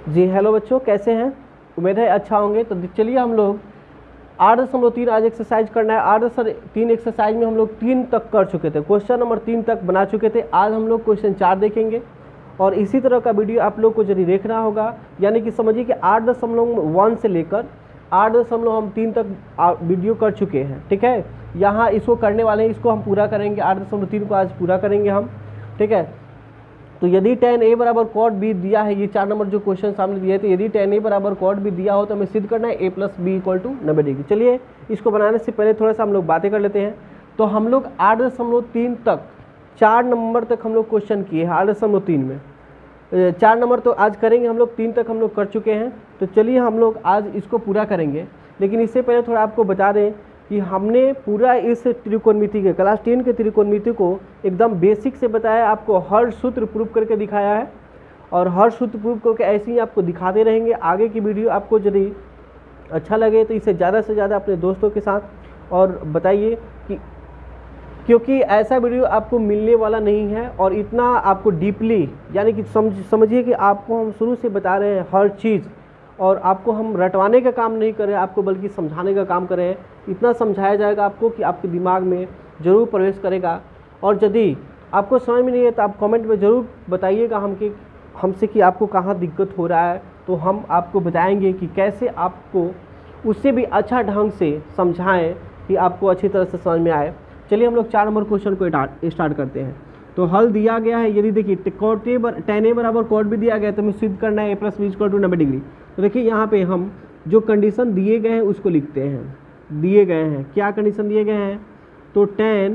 जी hello बच्चों, कैसे हैं? उम्मीद है अच्छा होंगे। तो चलिए हम लोग 8.3 आज एक्सरसाइज करना है। 8.3 एक्सरसाइज में हम लोग 3 तक कर चुके थे, क्वेश्चन नंबर 3 तक बना चुके थे। आज हम लोग क्वेश्चन 4 देखेंगे और इसी तरह का वीडियो आप लोग को जरूर देखना होगा। यानी कि समझिए कि 8.1 से लेकर 8.3 तक वीडियो कर चुके हैं। ठीक है, यहाँ इसको करने वाले हैं, इसको हम पूरा करेंगे। 8.3 को आज पूरा करेंगे हम। ठीक है, तो यदि tan a बराबर cot b दिया है, ये 4 नंबर जो क्वेश्चन सामने दिए तो यदि tan a बराबर cot b दिया हो तो हमें सिद्ध करना है a plus B equal to 90 degree. चलिए इसको बनाने से पहले थोड़ा सा हम लोग बातें कर लेते हैं। तो हम लोग 8.3 तक 4 नंबर तक हम लोग क्वेश्चन किए हैं। 8.3 में 4 नंबर तो आज करेंगे हम लोग, 3 तक हम लोग कर चुके हैं। तो चलिए हम लोग आज इसको पूरा करेंगे। लेकिन इससे पहले थोड़ा आपको बता दें कि हमने पूरा इस त्रिकोणमिति के क्लास 10 के त्रिकोणमिति को एकदम बेसिक से बताया, आपको हर सूत्र प्रूव करके दिखाया है और हर सूत्र प्रूव करके ऐसे ही आपको दिखाते रहेंगे। आगे की वीडियो आपको यदि अच्छा लगे तो इसे ज़्यादा से ज़्यादा अपने दोस्तों के साथ और बताइए, कि क्योंकि ऐसा वीडियो आपको मिलने वाला नहीं है और इतना आपको डीपली, यानी कि समझिए कि आपको हम शुरू से बता रहे हैं हर चीज़, और आपको हम रटवाने का काम नहीं कर रहे हैं आपको, बल्कि समझाने का काम कर रहे हैं। इतना समझाया जाएगा आपको कि आपके दिमाग में ज़रूर प्रवेश करेगा। और यदि आपको समझ में नहीं है तो आप कमेंट में ज़रूर बताइएगा हमसे कि आपको कहाँ दिक्कत हो रहा है, तो हम आपको बताएंगे कि कैसे आपको उससे भी अच्छा ढंग से समझाएं कि आपको अच्छी तरह से समझ में आए। चलिए हम लोग 4 नंबर क्वेश्चन को स्टार्ट करते हैं। तो हल दिया गया है, यदि देखिए tan a बराबर cot b दिया गया तो हमें सिद्ध करना है a plus B equal to 90 degree. तो देखिए यहाँ पे हम जो कंडीशन दिए गए हैं उसको लिखते हैं। दिए गए हैं, क्या कंडीशन दिए गए हैं? तो tan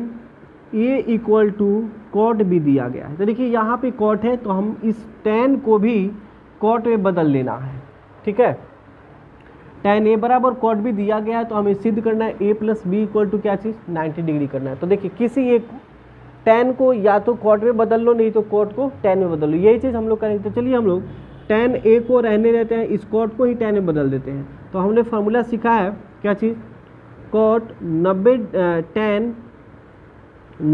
a equal to cot b दिया गया है। तो देखिए यहाँ पे cot है तो हम इस tan को भी cot में बदल लेना है। ठीक है, tan a बराबर cot b दिया गया है तो हमें सिद्ध करना है a plus B equal to क्या चीज़ 90 डिग्री करना है। तो देखिए किसी एक tan को या तो cot में बदल लो, नहीं तो cot को tan में बदल लो, यही चीज़ हम लोग करेंगे। तो चलिए हम लोग tan a को रहने देते हैं, इस cot को ही tan में बदल देते हैं। तो हमने फार्मूला सीखा है क्या चीज़? cot 90 tan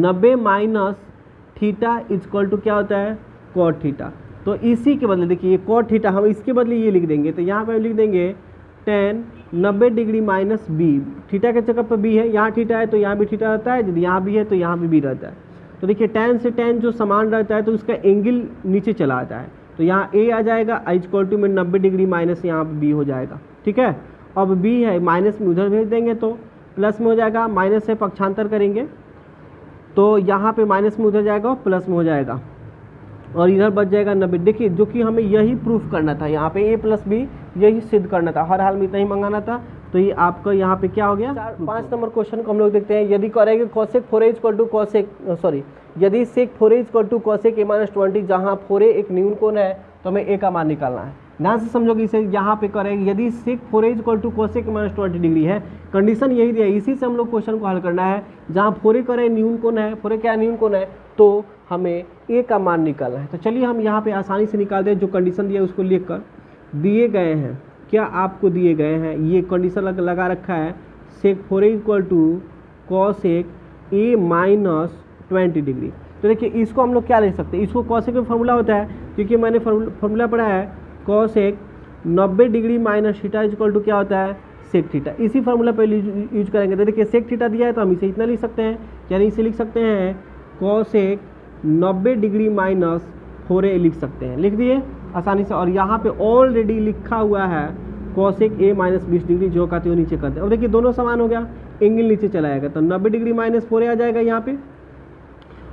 90 minus theta equal to क्या होता है? cot theta. तो इसी के बदले देखिए ये cot थीटा, हम इसके बदले ये लिख देंगे। तो यहाँ पे हम लिख देंगे tan 90 degree minus B. Theta के जगह पर बी है, यहाँ थीटा है तो यहाँ भी थीटा रहता है, यदि यहाँ भी है तो यहाँ भी बी रहता है। तो देखिए tan से tan जो समान रहता है तो उसका एंगल नीचे चला आता है। तो यहाँ a आ जाएगा, इक्वल टू में 90 डिग्री माइनस यहाँ पर b हो जाएगा। ठीक है, अब b है माइनस में उधर भेज देंगे तो प्लस में हो जाएगा, माइनस से पक्षांतर करेंगे तो यहाँ पे माइनस में उधर जाएगा और प्लस में हो जाएगा और इधर बच जाएगा 90। देखिए जो कि हमें यही प्रूफ करना था, यहाँ पे a प्लस बी यही सिद्ध करना था, हर हाल में इतना ही मंगाना था। तो ये आपका यहाँ पे क्या हो गया? 5 नंबर क्वेश्चन को हम लोग देखते हैं। यदि करेंगे cosec 4a equal to cosec यदि sec 4a equal to cosec a minus 20, जहाँ 4a एक न्यून कोण है तो हमें a का मान निकालना है। ध्यान से समझोगे इसे, यहाँ पे करेंगे यदि sec 4a equal to cosec a minus 20 degree है, कंडीशन यही दिया है, इसी से हम लोग क्वेश्चन को हल करना है। जहाँ 4a करे न्यून कोण है, 4a क्या न्यून कोण है, तो हमें a का मान निकालना है। तो चलिए हम यहाँ पे आसानी से निकाल दें, जो कंडीशन दिया है उसको लिख कर दिए गए हैं। क्या आपको दिए गए हैं? ये कंडीशन लगा रखा है sec 4a equal to cosec a minus 20 degree. तो देखिए इसको हम लोग क्या लिख सकते हैं? इसको cosec में फॉर्मूला होता है, क्योंकि मैंने फॉर्मूला पढ़ा है cosec 90 degree minus theta equal to क्या होता है? sec थीटा। इसी फार्मूला पे यूज करेंगे। तो देखिए sec थीटा दिया है तो हम इसे इतना लिख सकते हैं, यानी इसे लिख सकते हैं cosec 90 डिग्री माइनस 4a लिख सकते हैं। लिख दिए आसानी से, और यहाँ पे ऑलरेडी लिखा हुआ है cosec a माइनस 20 डिग्री, जो कहते हो नीचे करते हैं। अब देखिए दोनों समान हो गया, एंगल नीचे चला जाएगा तो 90 डिग्री माइनस 4a आ जाएगा यहाँ पे,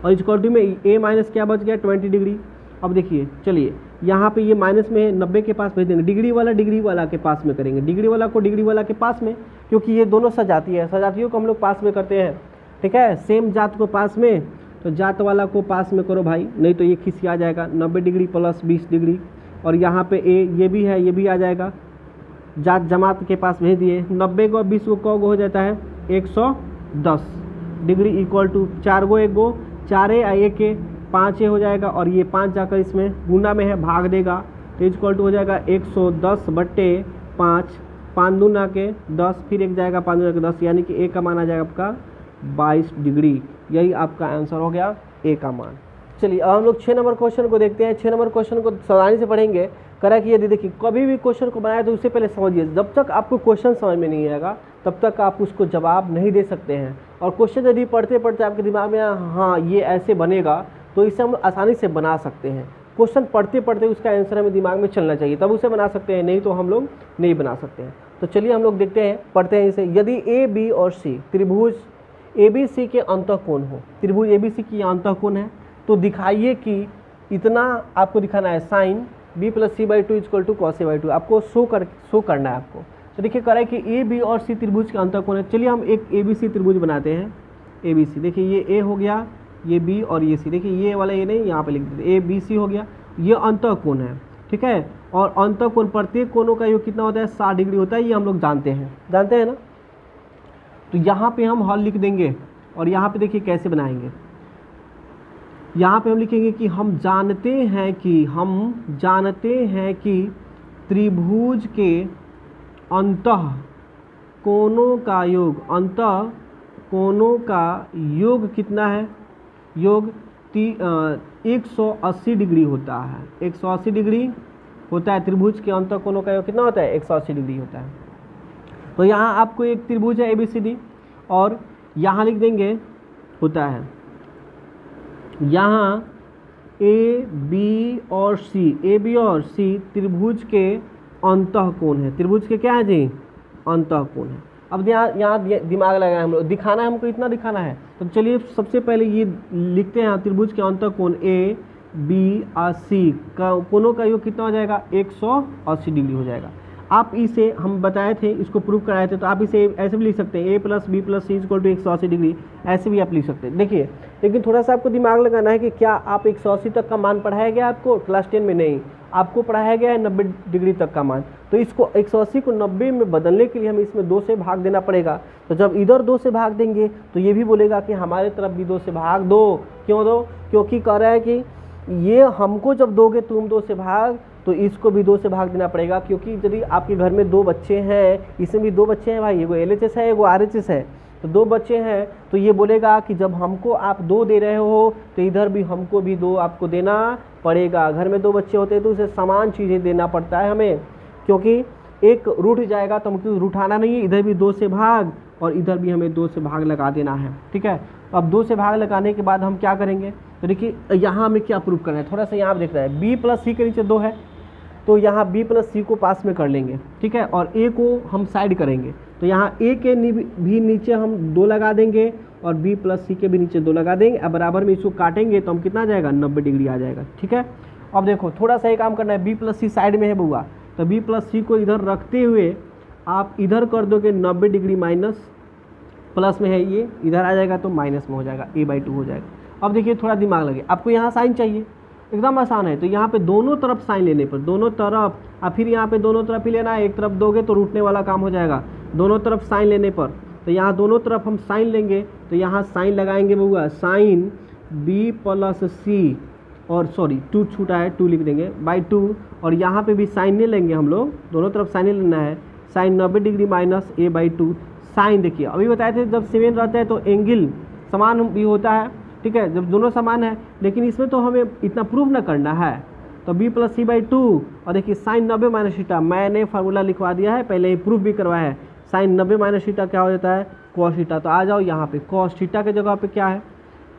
और इक्वल टू में a माइनस क्या बच गया 20 डिग्री। अब देखिए चलिए यहाँ पे ये माइनस में 90 के पास भेज देंगे, डिग्री वाला के पास में करेंगे, डिग्री वाला को डिग्री वाला के पास में, क्योंकि ये दोनों सजाती है, सजातियों को हम लोग पास में करते हैं। ठीक है, सेम जात को पास में, तो जात वाला को पास में करो भाई, नहीं तो ये खिसिया जाएगा। 90 डिग्री प्लस 20 डिग्री, और यहाँ पे a ये भी है, ये भी आ जाएगा, जात जमात के पास भेज दिए। 90 को 20 को कौ हो जाता है 110 degree equal to 4 go 1 go 4a 1 a 5a हो जाएगा, और ये 5 जाकर इसमें गुना में है भाग देगा तो इक्वल टू हो जाएगा 110 बट्टे 5, 5 दूना के 10, फिर एक जाएगा 5 दूना के 10, यानी कि a का मान आ जाएगा आपका 22 डिग्री। यही आपका आंसर हो गया a का मान। चलिए अब हम लोग 6 नंबर क्वेश्चन को देखते हैं। 6 नंबर क्वेश्चन को सावधानी से पढ़ेंगे करा कि यदि देखिए कभी भी क्वेश्चन को बनाए तो उससे पहले समझिए, जब तक आपको क्वेश्चन समझ में नहीं आएगा तब तक आप उसको जवाब नहीं दे सकते हैं। और क्वेश्चन यदि पढ़ते पढ़ते आपके दिमाग में हाँ ये ऐसे बनेगा तो इसे हम आसानी से बना सकते हैं। क्वेश्चन पढ़ते पढ़ते उसका आंसर हमें दिमाग में चलना चाहिए तब उसे बना सकते हैं, नहीं तो हम लोग नहीं बना सकते हैं। तो चलिए हम लोग देखते हैं, पढ़ते हैं इसे। यदि ए बी और सी त्रिभुज ए बी सी के अंतःकोण हो, त्रिभुज ए बी सी की अंतःकोण है तो दिखाइए कि इतना आपको दिखाना है sine B plus C by two equal to cos A by two, आपको शो करना है आपको। तो देखिए कह रहा है कि ए बी और सी त्रिभुज के अंतःकोण है। चलिए हम एक ए बी सी त्रिभुज बनाते हैं। ए बी सी देखिए ये ए हो गया, ये बी और ये सी, देखिए ये वाला ये नहीं यहाँ पे लिख देते, ए बी सी हो गया, ये अंतःकोण है, ठीक है। और अंतःकोण प्रत्येक कोणों का योग कितना होता है 60 डिग्री होता है, ये हम लोग जानते हैं ना। तो यहाँ पे हम हल लिख देंगे और यहाँ पे देखिए कैसे बनाएंगे। यहाँ पे हम लिखेंगे कि हम जानते हैं कि त्रिभुज के अंतः कोणों का योग कितना है, योग 180 डिग्री होता है। 180 डिग्री होता है त्रिभुज के अंतः कोणों का योग कितना होता है 180 डिग्री होता है। तो यहाँ आपको एक त्रिभुज है ABCD और यहाँ लिख देंगे होता है यहाँ ए बी और सी त्रिभुज के अंतःकोण है। त्रिभुज के क्या है जी अंतःकोण है। अब यहाँ दिमाग लगाए हम लोग, दिखाना है हमको, इतना दिखाना है। तो चलिए सबसे पहले ये लिखते हैं त्रिभुज के अंतःकोण ए बी और सी का कोणों का योग कितना हो जाएगा 180 डिग्री हो जाएगा। आप इसे हम बताए थे, इसको प्रूव कराए थे, तो आप इसे ऐसे भी लिख सकते हैं A plus B plus C equal to 180 degree, ऐसे भी आप लिख सकते हैं। देखिए लेकिन थोड़ा सा आपको दिमाग लगाना है कि क्या आप 180 तक का मान पढ़ाया गया आपको क्लास 10 में? नहीं, आपको पढ़ाया गया है 90 डिग्री तक का मान। तो इसको 180 को 90 में बदलने के लिए हमें इसमें 2 से भाग देना पड़ेगा। तो जब इधर 2 से भाग देंगे तो ये भी बोलेगा कि हमारे तरफ भी 2 से भाग दो। क्यों दो? क्योंकि कह रहा है कि ये हमको जब दोगे तुम 2 से भाग तो इसको भी 2 से भाग देना पड़ेगा। क्योंकि यदि आपके घर में 2 बच्चे हैं, इसमें भी 2 बच्चे हैं भाई, एगो LHS है एगो RHS है, तो 2 बच्चे हैं तो ये बोलेगा कि जब हमको आप 2 दे रहे हो तो इधर भी हमको भी 2 आपको देना पड़ेगा। घर में 2 बच्चे होते हैं तो उसे समान चीज़ें देना पड़ता है हमें, क्योंकि एक रूठ जाएगा तो हमको रूठाना नहीं है, इधर भी 2 से भाग और इधर भी हमें 2 से भाग लगा देना है, ठीक है। अब 2 से भाग लगाने के बाद हम क्या करेंगे, तो देखिए यहाँ हमें क्या प्रूव करना है, थोड़ा सा यहाँ देख रहा है बी प्लस सी के नीचे 2 है तो यहाँ बी प्लस सी को पास में कर लेंगे, ठीक है, और ए को हम साइड करेंगे। तो यहाँ ए के भी नीचे हम 2 लगा देंगे और बी प्लस सी के भी नीचे 2 लगा देंगे। अब बराबर में इसको काटेंगे तो हम कितना आ जाएगा 90 डिग्री आ जाएगा, ठीक है। अब देखो थोड़ा सा ये काम करना है, बी प्लस सी साइड में है बुआ, तो बी प्लस सी को इधर रखते हुए आप इधर कर दोगे 90 डिग्री माइनस, प्लस में है ये इधर आ जाएगा तो माइनस में हो जाएगा, a/2 हो जाएगा। अब देखिए थोड़ा दिमाग लगे, आपको यहाँ साइन चाहिए, एकदम आसान है। तो यहाँ पे दोनों तरफ साइन लेने पर, दोनों तरफ, और फिर यहाँ पे दोनों तरफ ही लेना है, एक तरफ दोगे तो रूठने वाला काम हो जाएगा। दोनों तरफ साइन लेने पर तो यहाँ दोनों तरफ हम साइन लेंगे, तो यहाँ साइन लगाएंगे बउआ, साइन b प्लस सी, और सॉरी 2 छूटा है 2 लिख देंगे /2, और यहाँ पे भी साइन नहीं लेंगे हम लोग, दोनों तरफ साइन लेना है, sign 90 degree minus a/2 sign. देखिए अभी बताए थे जब सेवन रहता है तो एंगल समान भी होता है, ठीक है, जब दोनों समान है, लेकिन इसमें तो हमें इतना प्रूफ ना करना है। तो b प्लस सी/2 और देखिए साइन 90 माइनस थीटा, मैंने फार्मूला लिखवा दिया है, पहले ही प्रूफ भी करवाया है। साइन 90 माइनस थीटा क्या हो जाता है कॉस थीटा। तो आ जाओ यहाँ पे कॉस थीटा के जगह पे क्या है,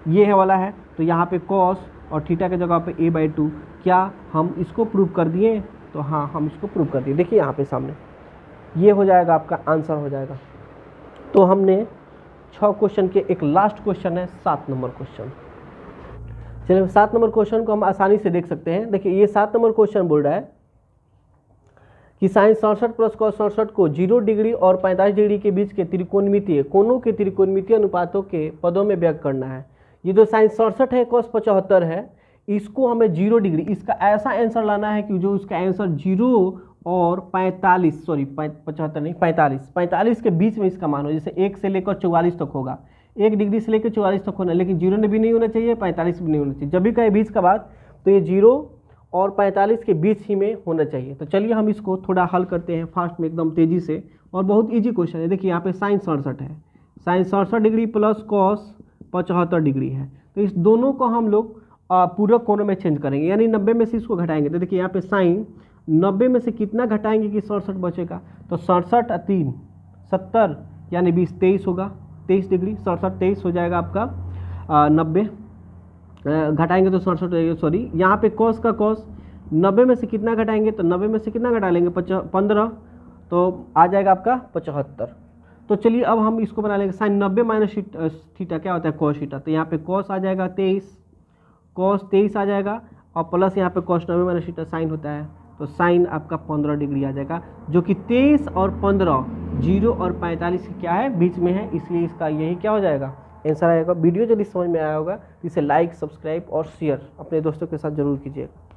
ये है वाला है, तो यहाँ पे कॉस और थीटा के जगह पे a/2। क्या हम इसको प्रूव कर दिए? तो हाँ हम इसको प्रूव कर दिए। देखिए यहाँ पे सामने ये हो जाएगा, आपका आंसर हो जाएगा। तो हमने 6 क्वेश्चन के एक लास्ट क्वेश्चन है 7 नंबर क्वेश्चन। चलिए 7 नंबर क्वेश्चन को हम आसानी से देख सकते हैं। देखिए ये 7 नंबर क्वेश्चन बोल रहा है कि साइन 67 प्लस कॉस 67 को 0 डिग्री और 45 डिग्री के बीच के त्रिकोणमितीय कोणों के त्रिकोणमितीय अनुपातों के पदों में व्यक्त करना है। ये जो साइन 67 है कॉस 75 है, इसको हमें 0 डिग्री, इसका ऐसा आंसर लाना है कि जो उसका आंसर 0 और 45, सॉरी 75 नहीं 45 के बीच में इसका मान हो। जैसे 1 से लेकर 44 तक होगा, 1 डिग्री से लेकर 44 तक होना, लेकिन 0 भी नहीं होना चाहिए, 45 भी नहीं होना चाहिए। जब भी कहे बीच का बात तो ये 0 और 45 के बीच ही में होना चाहिए। तो चलिए हम इसको थोड़ा हल करते हैं फास्ट में, एकदम तेज़ी से, और बहुत ईजी क्वेश्चन है। देखिए यहाँ पे साइन 67 है, sine 67 degree plus cos 75 degree है, तो इस दोनों को हम लोग पूरक कोणों में चेंज करेंगे, यानी 90 में से इसको घटाएंगे। तो देखिए यहाँ पे साइन 90 में से कितना घटाएंगे कि 67 बचेगा, तो 67 3 70 यानी 20 23 होगा, 23 डिग्री, 67 23 हो जाएगा आपका 90 घटाएंगे तो 67, सॉरी यहाँ पे कॉस का कॉस 90 में से कितना घटाएंगे, तो 90 में से कितना घटा लेंगे 15, तो आ जाएगा आपका 75। तो चलिए अब हम इसको बना लेंगे साइन 90 माइनस थीटा क्या होता है कॉस थीटा, तो यहाँ पे कॉस आ जाएगा 23, कॉस 23 आ जाएगा और प्लस यहाँ पे कॉस 90 माइनस थीटा साइन होता है, तो साइन आपका 15 डिग्री आ जाएगा, जो कि 23 और 15 0 और 45 क्या है बीच में है, इसलिए इसका यही क्या हो जाएगा आंसर आएगा। वीडियो यदि समझ में आया होगा इसे लाइक सब्सक्राइब और शेयर अपने दोस्तों के साथ जरूर कीजिएगा।